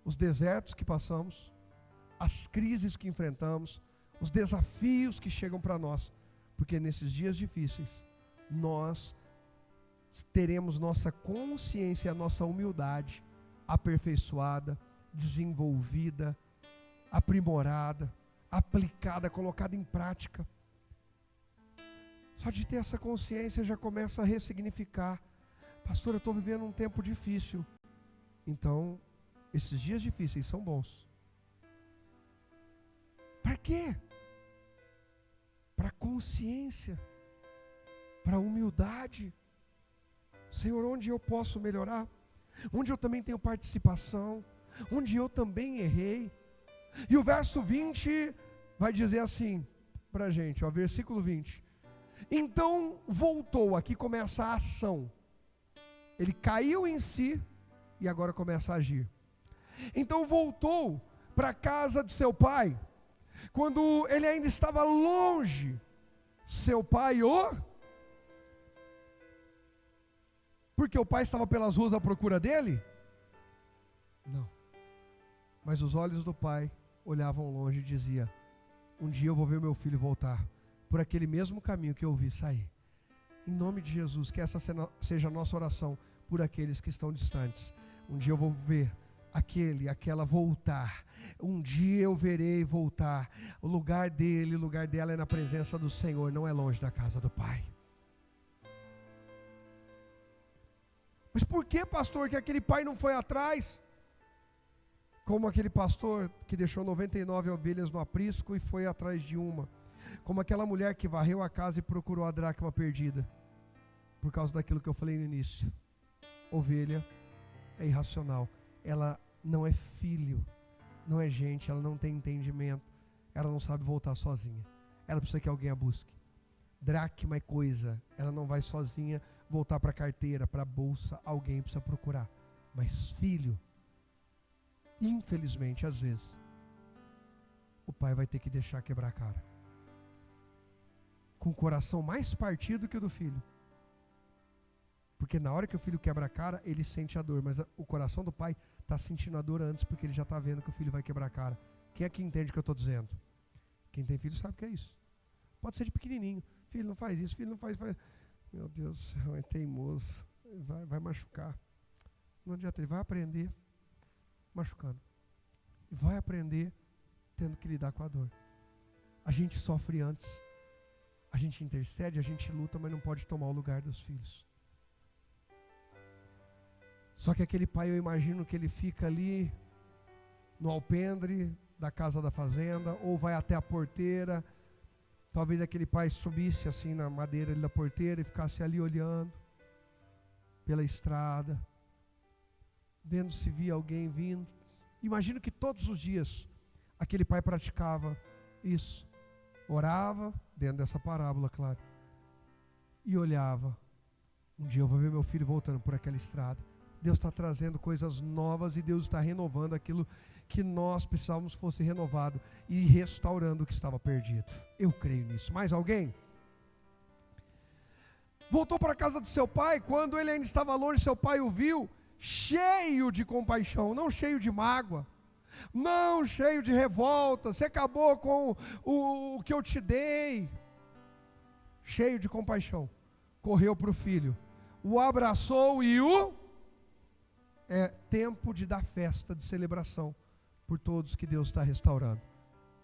os desertos que passamos, as crises que enfrentamos, os desafios que chegam para nós, porque nesses dias difíceis, nós teremos nossa consciência, a nossa humildade aperfeiçoada, desenvolvida, aprimorada, aplicada, colocada em prática. Só de ter essa consciência já começa a ressignificar: pastor, eu estou vivendo um tempo difícil. Então, esses dias difíceis são bons. Para quê? Para consciência, para humildade. Senhor, onde eu posso melhorar? Onde eu também tenho participação? Onde eu também errei? E o verso 20 vai dizer assim para a gente, ó, versículo 20. Então voltou, aqui começa a ação. Ele caiu em si e agora começa a agir. Então voltou para a casa de seu pai. Quando ele ainda estava longe, seu pai porque o pai estava pelas ruas à procura dele? Não. Mas os olhos do pai olhavam longe e dizia: um dia eu vou ver meu filho voltar por aquele mesmo caminho que eu vi sair. Em nome de Jesus, que essa seja a nossa oração por aqueles que estão distantes. Um dia eu vou ver aquela voltar. Um dia eu verei voltar. O lugar dele, o lugar dela é na presença do Senhor, não é longe da casa do Pai. Mas por que, pastor, que aquele pai não foi atrás? Como aquele pastor que deixou 99 ovelhas no aprisco e foi atrás de uma. Como aquela mulher que varreu a casa e procurou a dracma perdida. Por causa daquilo que eu falei no início. Ovelha é irracional. Ela não é filho, não é gente, ela não tem entendimento. Ela não sabe voltar sozinha. Ela precisa que alguém a busque. Dracma é coisa, ela não vai sozinha voltar para a carteira, para a bolsa, alguém precisa procurar. Mas filho, infelizmente, às vezes, o pai vai ter que deixar quebrar a cara. Com o coração mais partido que o do filho. Porque na hora que o filho quebra a cara, ele sente a dor, mas o coração do pai está sentindo a dor antes, porque ele já está vendo que o filho vai quebrar a cara. Quem aqui entende o que eu estou dizendo? Quem tem filho sabe o que é isso. Pode ser de pequenininho. Filho, não faz isso, filho, não faz. Meu Deus do céu, é teimoso. Vai machucar. Não adianta, ele vai aprender machucando. E vai aprender tendo que lidar com a dor. A gente sofre antes. A gente intercede, a gente luta, mas não pode tomar o lugar dos filhos. Só que aquele pai, eu imagino que ele fica ali no alpendre da casa da fazenda, ou vai até a porteira. Talvez aquele pai subisse assim na madeira ali da porteira e ficasse ali olhando pela estrada, vendo se via alguém vindo. Imagino que todos os dias aquele pai praticava isso. Orava, dentro dessa parábola, claro, e olhava. Um dia eu vou ver meu filho voltando por aquela estrada. Deus está trazendo coisas novas e Deus está renovando aquilo que nós precisávamos fosse renovado e restaurando o que estava perdido. Eu creio nisso. Mais alguém? Voltou para a casa de seu pai. Quando ele ainda estava longe, seu pai o viu cheio de compaixão, não cheio de mágoa, não cheio de revolta. Você acabou com o que eu te dei. Cheio de compaixão, correu para o filho, o abraçou e é tempo de dar festa, de celebração por todos que Deus está restaurando,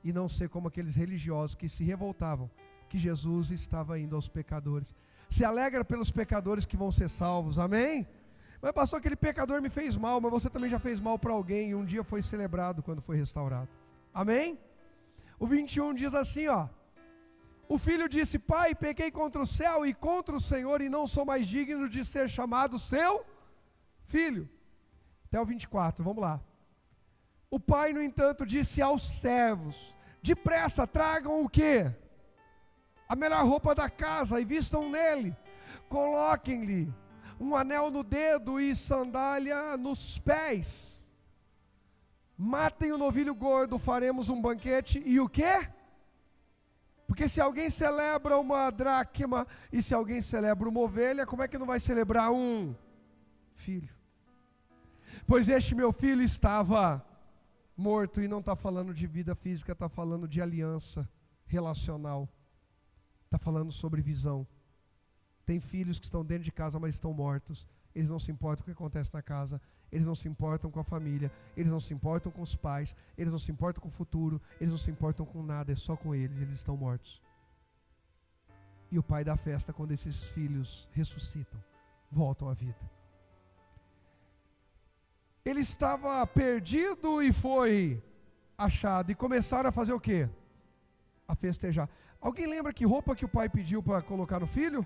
e não ser como aqueles religiosos que se revoltavam que Jesus estava indo aos pecadores. Se alegra pelos pecadores que vão ser salvos, amém? Mas pastor, aquele pecador me fez mal, mas você também já fez mal para alguém, e um dia foi celebrado quando foi restaurado, amém? O 21 diz assim, o filho disse: pai, pequei contra o céu e contra o Senhor, e não sou mais digno de ser chamado seu filho. Até o 24, vamos lá. O pai, no entanto, disse aos servos: depressa, tragam o quê? A melhor roupa da casa e vistam nele. Coloquem-lhe um anel no dedo e sandália nos pés. Matem o novilho gordo, faremos um banquete. E o quê? Porque se alguém celebra uma dracma e se alguém celebra uma ovelha, como é que não vai celebrar um filho? Pois este meu filho estava morto, e não está falando de vida física, está falando de aliança relacional, está falando sobre visão. Tem filhos que estão dentro de casa, mas estão mortos. Eles não se importam com o que acontece na casa, eles não se importam com a família, eles não se importam com os pais, eles não se importam com o futuro, eles não se importam com nada, é só com eles estão mortos. E o pai dá festa quando esses filhos ressuscitam, voltam à vida. Ele estava perdido e foi achado, e começaram a fazer o quê? A festejar. Alguém lembra que roupa que o pai pediu para colocar no filho?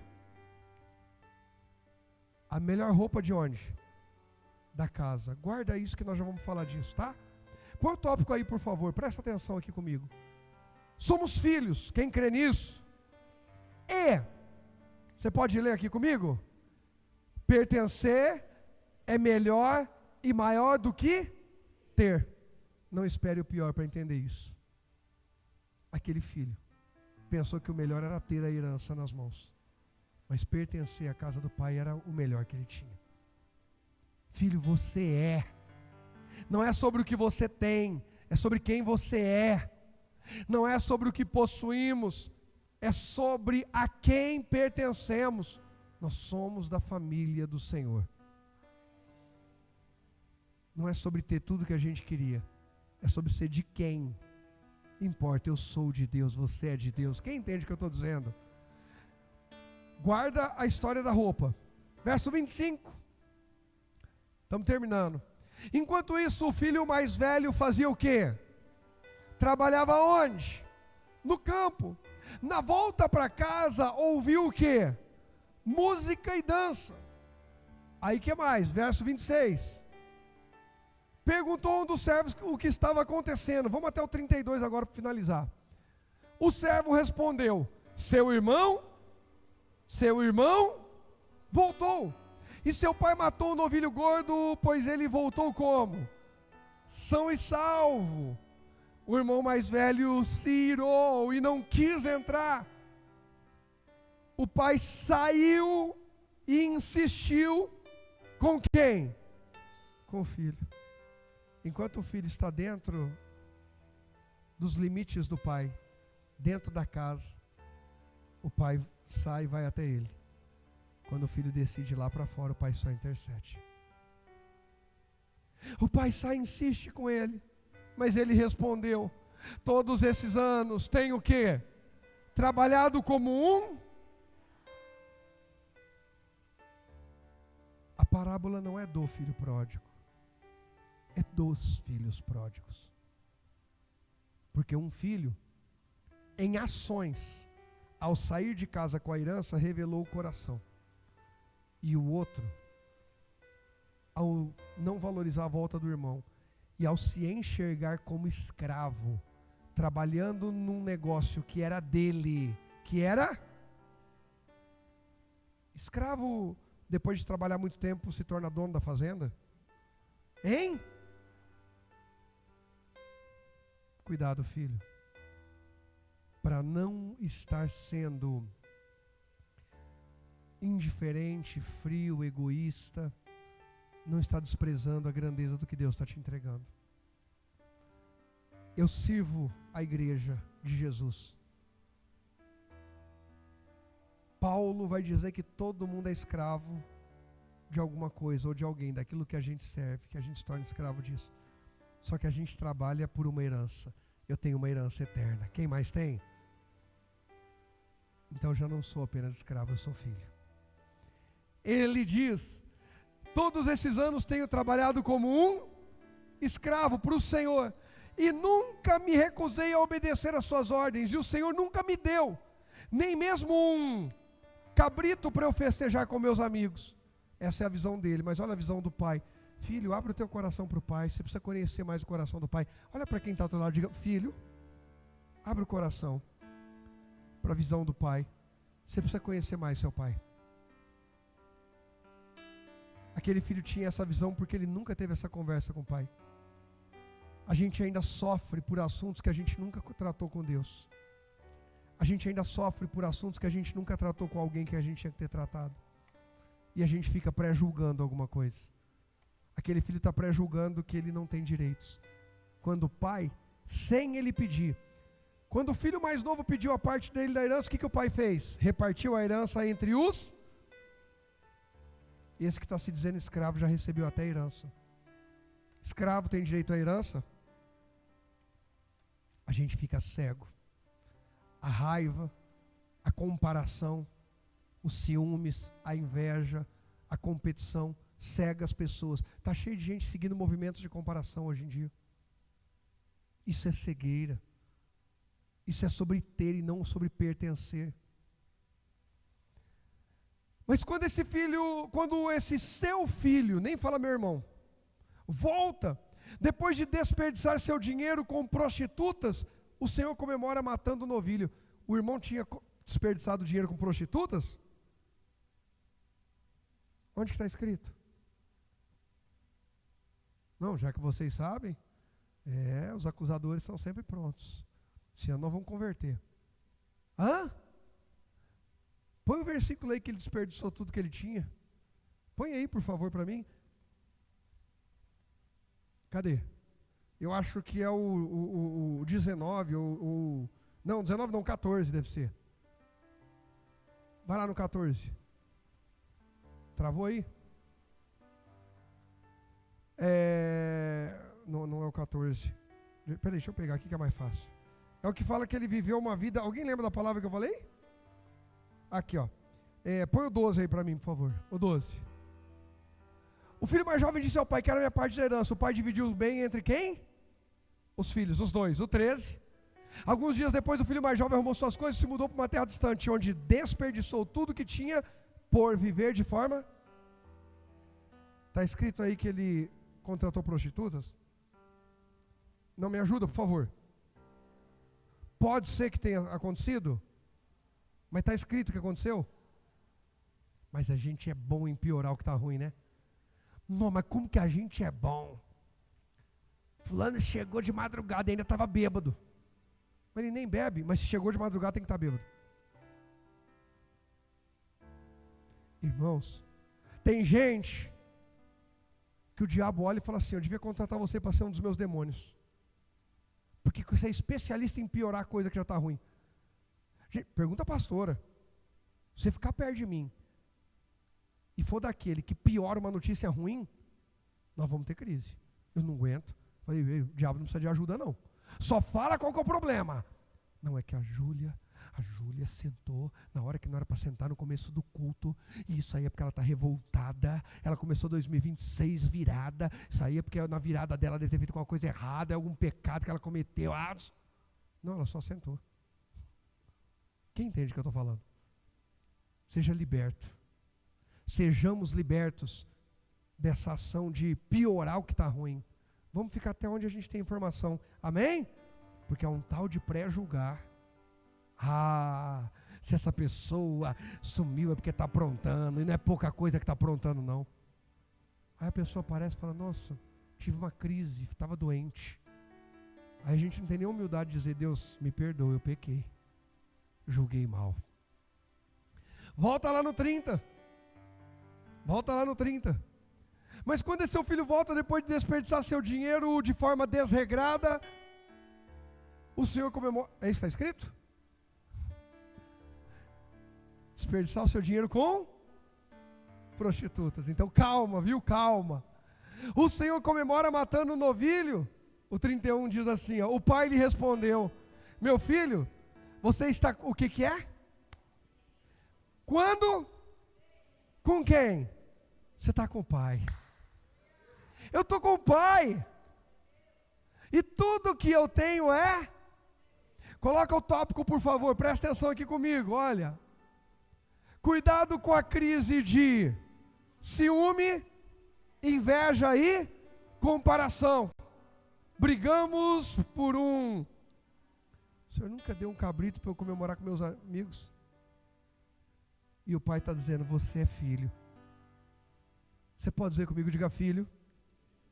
A melhor roupa de onde? Da casa. Guarda isso que nós já vamos falar disso, tá? Põe o tópico aí, por favor, presta atenção aqui comigo. Somos filhos, quem crê nisso? E, você pode ler aqui comigo? Pertencer é melhor e maior do que ter. Não espere o pior para entender isso. Aquele filho pensou que o melhor era ter a herança nas mãos, mas pertencer à casa do pai era o melhor que ele tinha. Filho, você é. Não é sobre o que você tem, é sobre quem você é. Não é sobre o que possuímos, é sobre a quem pertencemos. Nós somos da família do Senhor. Não é sobre ter tudo que a gente queria, é sobre ser de quem importa. Eu sou de Deus, você é de Deus. Quem entende o que eu estou dizendo? Guarda a história da roupa. Verso 25. Estamos terminando. Enquanto isso, o filho mais velho fazia o quê? Trabalhava onde? No campo. Na volta para casa, ouviu o quê? Música e dança. Aí que mais? Verso 26. Perguntou um dos servos o que estava acontecendo. Vamos até o 32 agora para finalizar. O servo respondeu: seu irmão voltou. E seu pai matou o novilho gordo, pois ele voltou como? São e salvo. O irmão mais velho se irou e não quis entrar. O pai saiu e insistiu com quem? Com o filho. Enquanto o filho está dentro dos limites do pai, dentro da casa, o pai sai e vai até ele. Quando o filho decide ir lá para fora, o pai só intercede. O pai sai e insiste com ele, mas ele respondeu: todos esses anos tenho o quê? Trabalhado como um. A parábola não é do filho pródigo, é dos filhos pródigos. Porque um filho, em ações, ao sair de casa com a herança, revelou o coração. E o outro, ao não valorizar a volta do irmão, e ao se enxergar como escravo, trabalhando num negócio que era dele, que era escravo, depois de trabalhar muito tempo, se torna dono da fazenda? Hein? Cuidado, filho, para não estar sendo indiferente, frio, egoísta, não está desprezando a grandeza do que Deus está te entregando. Eu sirvo a igreja de Jesus. Paulo vai dizer que todo mundo é escravo de alguma coisa ou de alguém, daquilo que a gente serve, que a gente se torna escravo disso. Só que a gente trabalha por uma herança. Eu tenho uma herança eterna. Quem mais tem? Então eu já não sou apenas escravo, eu sou filho. Ele diz: todos esses anos tenho trabalhado como um escravo para o Senhor, e nunca me recusei a obedecer às suas ordens, e o Senhor nunca me deu, nem mesmo um cabrito para eu festejar com meus amigos. Essa é a visão dele, mas olha a visão do pai. Filho, abre o teu coração para o pai, você precisa conhecer mais o coração do pai. Olha para quem está ao teu lado e diga: filho, abre o coração para a visão do pai, você precisa conhecer mais seu pai. Aquele filho tinha essa visão porque ele nunca teve essa conversa com o pai. A gente ainda sofre por assuntos que a gente nunca tratou com Deus. A gente ainda sofre por assuntos que a gente nunca tratou com alguém que a gente tinha que ter tratado. E a gente fica pré-julgando alguma coisa. Aquele filho está pré-julgando que ele não tem direitos. Quando o pai, sem ele pedir, quando o filho mais novo pediu a parte dele da herança, o que o pai fez? Repartiu a herança entre os... Esse que está se dizendo escravo já recebeu até a herança. Escravo tem direito à herança? A gente fica cego. A raiva, a comparação, os ciúmes, a inveja, a competição, cega as pessoas. Está cheio de gente seguindo movimentos de comparação hoje em dia. Isso é cegueira. Isso é sobre ter e não sobre pertencer. Mas quando esse seu filho, nem fala meu irmão, volta, depois de desperdiçar seu dinheiro com prostitutas, o Senhor comemora matando o novilho. O irmão tinha desperdiçado dinheiro com prostitutas? Onde que está escrito? Não, já que vocês sabem, os acusadores estão sempre prontos. Senão não vão converter. Hã? Põe o versículo aí que ele desperdiçou tudo que ele tinha. Põe aí, por favor, para mim. Cadê? Eu acho que é o 19, não, 19 não, 14 deve ser. Vai lá no 14. Travou aí? Não é o 14. Peraí, deixa eu pegar aqui que é mais fácil. É o que fala que ele viveu uma vida... Alguém lembra da palavra que eu falei? Aqui, ó. Põe o 12 aí para mim, por favor. O 12. O filho mais jovem disse ao pai: quero a minha parte da herança. O pai dividiu o bem entre quem? Os filhos, os dois. O 13. Alguns dias depois, o filho mais jovem arrumou suas coisas e se mudou para uma terra distante, onde desperdiçou tudo que tinha por viver de forma... Está escrito aí que ele contratou prostitutas? Não me ajuda, por favor. Pode ser que tenha acontecido, mas está escrito que aconteceu. Mas a gente é bom em piorar o que está ruim, né? Não, mas como que a gente é bom? Fulano chegou de madrugada e ainda estava bêbado. Mas ele nem bebe, mas se chegou de madrugada tem que estar bêbado. Irmãos, tem gente que o diabo olha e fala assim: eu devia contratar você para ser um dos meus demônios. Porque você é especialista em piorar a coisa que já está ruim. Gente, pergunta a pastora. Se você ficar perto de mim e for daquele que piora uma notícia ruim, nós vamos ter crise. Eu não aguento. Falei, o diabo não precisa de ajuda não. Só fala qual que é o problema. Não, é que a Júlia sentou na hora que não era para sentar no começo do culto, e isso aí é porque ela está revoltada, ela começou 2026 virada, isso aí é porque na virada dela deve ter feito alguma coisa errada, é algum pecado que ela cometeu. Não, ela só sentou. Quem entende o que eu estou falando? Seja liberto. Sejamos libertos dessa ação de piorar o que está ruim. Vamos ficar até onde a gente tem informação. Amém? Porque é um tal de pré-julgar. Se essa pessoa sumiu é porque está aprontando, e não é pouca coisa que está aprontando não. Aí a pessoa aparece e fala: nossa, tive uma crise, estava doente. Aí a gente não tem nem humildade de dizer, Deus, me perdoa, eu pequei. Julguei mal. Volta lá no 30. Volta lá no 30. Mas quando esse seu filho volta depois de desperdiçar seu dinheiro de forma desregrada, o Senhor comemora. É isso que está escrito? Desperdiçar o seu dinheiro com prostitutas. Então calma, viu? Calma. O Senhor comemora matando um novilho. O 31 diz assim, ó, o pai lhe respondeu, meu filho, você está, o que é? Quando? Com quem? Você está com o pai. Eu estou com o pai. E tudo que eu tenho é? Coloca o tópico, por favor, presta atenção aqui comigo, olha. Cuidado com a crise de ciúme, inveja e comparação. Brigamos por um... O Senhor nunca deu um cabrito para eu comemorar com meus amigos? E o pai está dizendo, você é filho. Você pode dizer comigo, diga filho,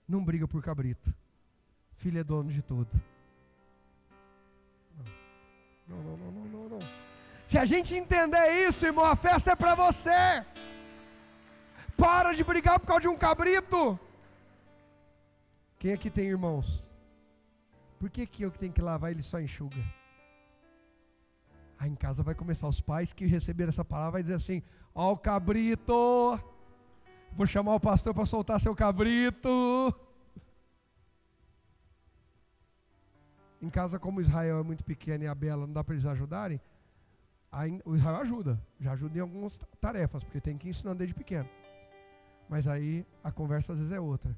não briga por cabrito. Filho é dono de tudo. Não. Se a gente entender isso, irmão, a festa é para você. Para de brigar por causa de um cabrito. Quem aqui tem irmãos? Por que eu que tenho que lavar ele só enxuga? Aí em casa vai começar os pais que receberam essa palavra, vai dizer assim, ó o cabrito, vou chamar o pastor para soltar seu cabrito. Em casa, como Israel é muito pequeno e a Bela não dá para eles ajudarem, aí o Israel ajuda, já ajuda em algumas tarefas, porque tem que ir ensinando desde pequeno. Mas aí a conversa às vezes é outra.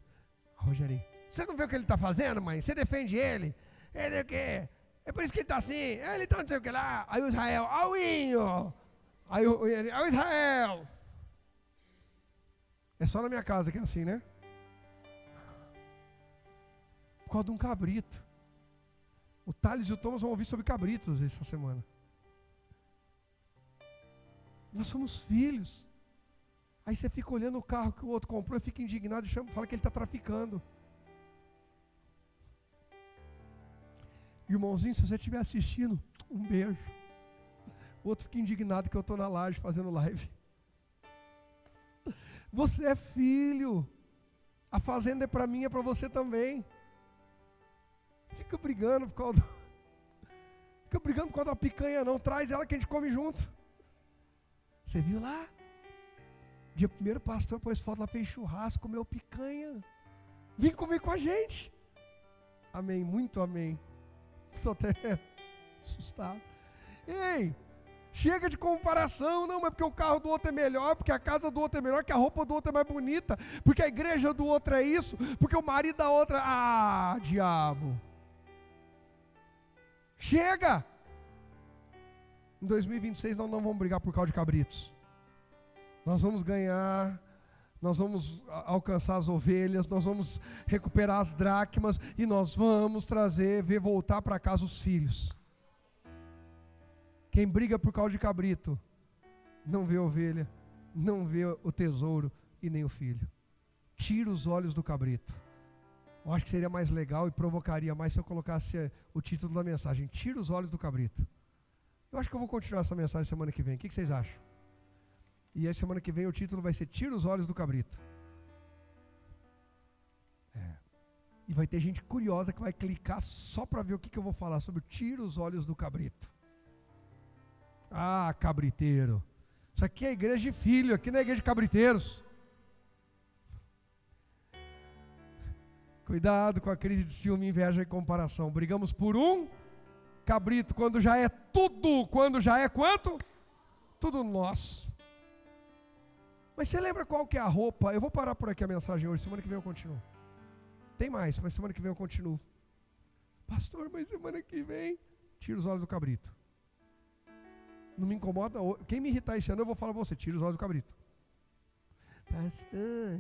Rogerinho, você não vê o que ele está fazendo, mãe? Você defende ele? Ele é o quê? É por isso que ele está assim. Ele está não sei o que lá. Aí o Israel, auinho. Aí o Israel. É só na minha casa que é assim, né? Por causa de um cabrito. O Thales e o Thomas vão ouvir sobre cabritos essa semana. Nós somos filhos. Aí você fica olhando o carro que o outro comprou e fica indignado e fala que ele está traficando. Irmãozinho, se você estiver assistindo, um beijo. O outro fica indignado que eu estou na laje fazendo live. Você é filho. A fazenda é para mim, é para você também. Fica brigando por causa da picanha não. Traz ela que a gente come junto. Você viu lá? Dia primeiro o pastor pôs foto lá, fez churrasco, comeu picanha. Vem comer com a gente. Amém, muito amém. Estou até assustado. Ei, chega de comparação, não, mas porque o carro do outro é melhor, porque a casa do outro é melhor, que a roupa do outro é mais bonita, porque a igreja do outro é isso, porque o marido da outra, diabo. Chega! Em 2026 nós não vamos brigar por causa de cabritos. Nós vamos ganhar, nós vamos alcançar as ovelhas, nós vamos recuperar as dracmas e nós vamos ver voltar para casa os filhos. Quem briga por causa de cabrito, não vê ovelha, não vê o tesouro e nem o filho. Tira os olhos do cabrito. Eu acho que seria mais legal e provocaria mais se eu colocasse o título da mensagem, tira os olhos do cabrito. Eu acho que eu vou continuar essa mensagem semana que vem, o que vocês acham? E aí semana que vem o título vai ser Tira os olhos do cabrito. E vai ter gente curiosa que vai clicar só para ver o que eu vou falar sobre Tira os olhos do cabrito. Cabriteiro. Isso aqui é igreja de filho, aqui não é igreja de cabriteiros. Cuidado com a crise de ciúme, inveja e comparação. Brigamos por um cabrito, quando já é tudo. Quando já é quanto? Tudo nosso. Mas você lembra qual que é a roupa? Eu vou parar por aqui a mensagem hoje, semana que vem eu continuo. Tem mais, mas semana que vem eu continuo. Pastor, mas semana que vem, tira os olhos do cabrito. Não me incomoda, quem me irritar esse ano eu vou falar pra você, tira os olhos do cabrito. Pastor,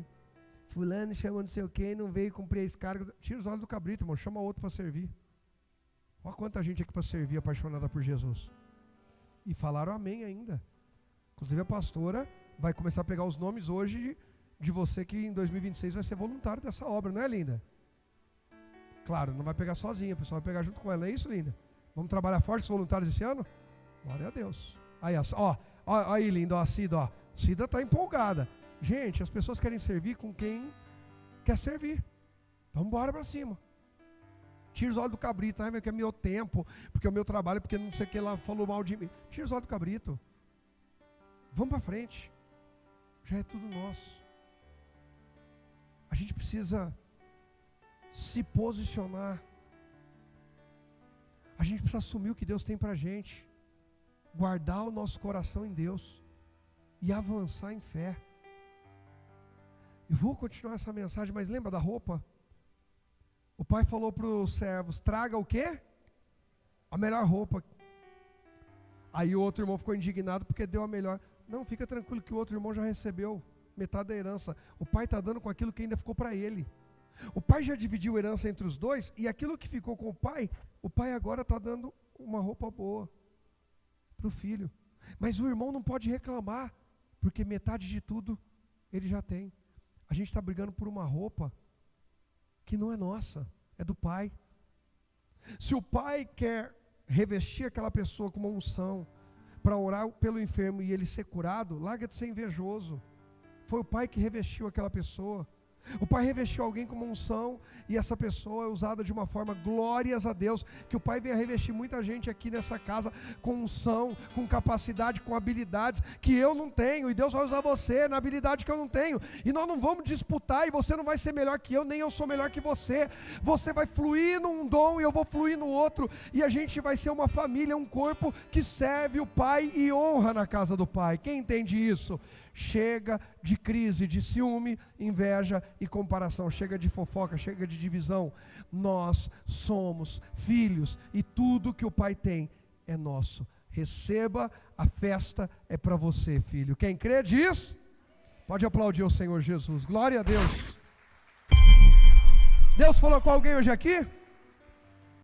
fulano chamou não sei o que, não veio cumprir esse cargo. Tira os olhos do cabrito, irmão, chama outro para servir. Olha quanta gente aqui para servir, apaixonada por Jesus. E falaram amém ainda. Inclusive a pastora vai começar a pegar os nomes hoje de você que em 2026 vai ser voluntário dessa obra, não é, linda? Claro, não vai pegar sozinha, o pessoal vai pegar junto com ela, não é isso, linda? Vamos trabalhar forte os voluntários esse ano? Glória a Deus. Aí, ó, aí, linda, ó, a Cida, ó. Cida está empolgada. Gente, as pessoas querem servir com quem quer servir. Vamos embora para cima. Tira os olhos do cabrito, porque é meu tempo, porque é o meu trabalho, porque não sei o que lá falou mal de mim. Tira os olhos do cabrito. Vamos para frente. Já é tudo nosso. A gente precisa se posicionar. A gente precisa assumir o que Deus tem para a gente. Guardar o nosso coração em Deus. E avançar em fé. Eu vou continuar essa mensagem, mas lembra da roupa? O pai falou para os servos, traga o quê? A melhor roupa. Aí o outro irmão ficou indignado porque deu a melhor. Não, fica tranquilo que o outro irmão já recebeu metade da herança. O pai está dando com aquilo que ainda ficou para ele. O pai já dividiu a herança entre os dois, e aquilo que ficou com o pai agora está dando uma roupa boa para o filho. Mas o irmão não pode reclamar, porque metade de tudo ele já tem. A gente está brigando por uma roupa que não é nossa, é do pai. Se o pai quer revestir aquela pessoa com uma unção, para orar pelo enfermo e ele ser curado, larga de ser invejoso. Foi o pai que revestiu aquela pessoa. O pai revestiu alguém com uma unção e essa pessoa é usada de uma forma, glórias a Deus, que o pai venha revestir muita gente aqui nessa casa com unção, com capacidade, com habilidades que eu não tenho, e Deus vai usar você na habilidade que eu não tenho, e nós não vamos disputar, e você não vai ser melhor que eu, nem eu sou melhor que você vai fluir num dom e eu vou fluir no outro, e a gente vai ser uma família, um corpo que serve o pai e honra na casa do pai. Quem entende isso? Chega de crise, de ciúme, inveja e comparação. Chega de fofoca, chega de divisão. Nós somos filhos e tudo que o pai tem é nosso. Receba, a festa é para você, filho. Quem crê diz? Pode aplaudir o Senhor Jesus. Glória a Deus. Deus falou com alguém hoje aqui?